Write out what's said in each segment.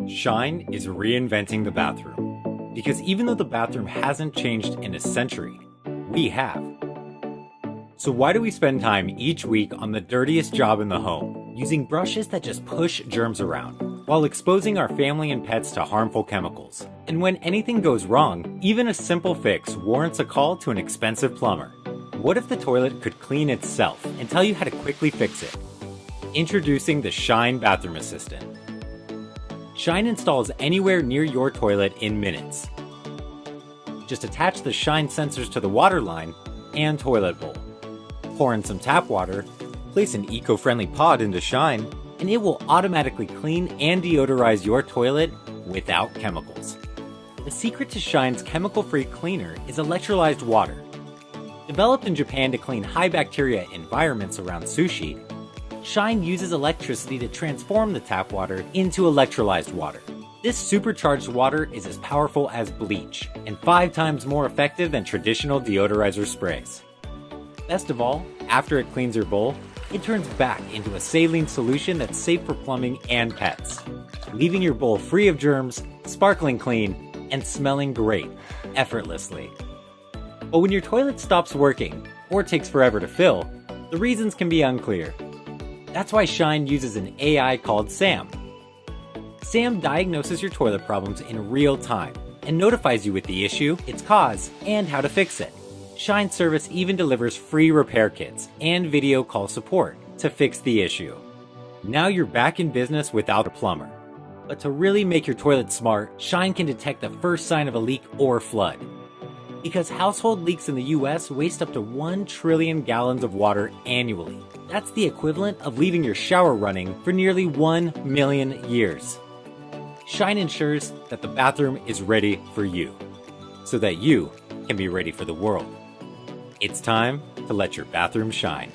Shine is reinventing the bathroom. Because even though the bathroom hasn't changed in a century, we have. So why do we spend time each week on the dirtiest job in the home, using brushes that just push germs around, while exposing our family and pets to harmful chemicals? And when anything goes wrong, even a simple fix warrants a call to an expensive plumber. What if the toilet could clean itself and tell you how to quickly fix it? Introducing the Shine Bathroom Assistant. Shine installs anywhere near your toilet in minutes. Just attach the Shine sensors to the water line and toilet bowl. Pour in some tap water, place an eco-friendly pod into Shine, and it will automatically clean and deodorize your toilet without chemicals. The secret to Shine's chemical-free cleaner is electrolyzed water. Developed in Japan to clean high bacteria environments around sushi, Shine uses electricity to transform the tap water into electrolyzed water. This supercharged water is as powerful as bleach and 5 times more effective than traditional deodorizer sprays. Best of all, after it cleans your bowl, it turns back into a saline solution that's safe for plumbing and pets, leaving your bowl free of germs, sparkling clean, and smelling great, effortlessly. But when your toilet stops working, or takes forever to fill, the reasons can be unclear. That's why Shine uses an AI called Sam. Sam diagnoses your toilet problems in real time and notifies you with the issue, its cause, and how to fix it. Shine service even delivers free repair kits and video call support to fix the issue. Now you're back in business without a plumber. But to really make your toilet smart, Shine can detect the first sign of a leak or flood. Because household leaks in the US waste up to 1 trillion gallons of water annually. That's the equivalent of leaving your shower running for nearly 1 million years. Shine ensures that the bathroom is ready for you, so that you can be ready for the world. It's time to let your bathroom shine.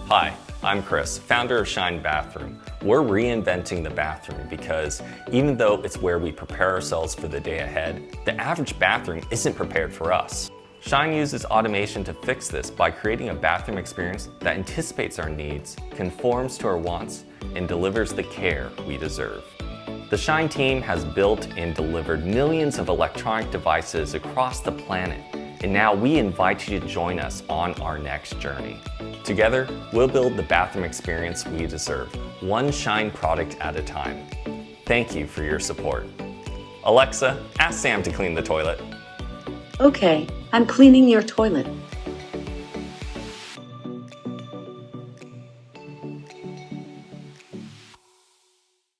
Hi, I'm Chris, founder of Shine Bathroom. We're reinventing the bathroom because even though it's where we prepare ourselves for the day ahead, the average bathroom isn't prepared for us. Shine uses automation to fix this by creating a bathroom experience that anticipates our needs, conforms to our wants, and delivers the care we deserve. The Shine team has built and delivered millions of electronic devices across the planet, and now we invite you to join us on our next journey. Together, we'll build the bathroom experience we deserve, one Shine product at a time. Thank you for your support. Alexa, ask Sam to clean the toilet. Okay, I'm cleaning your toilet.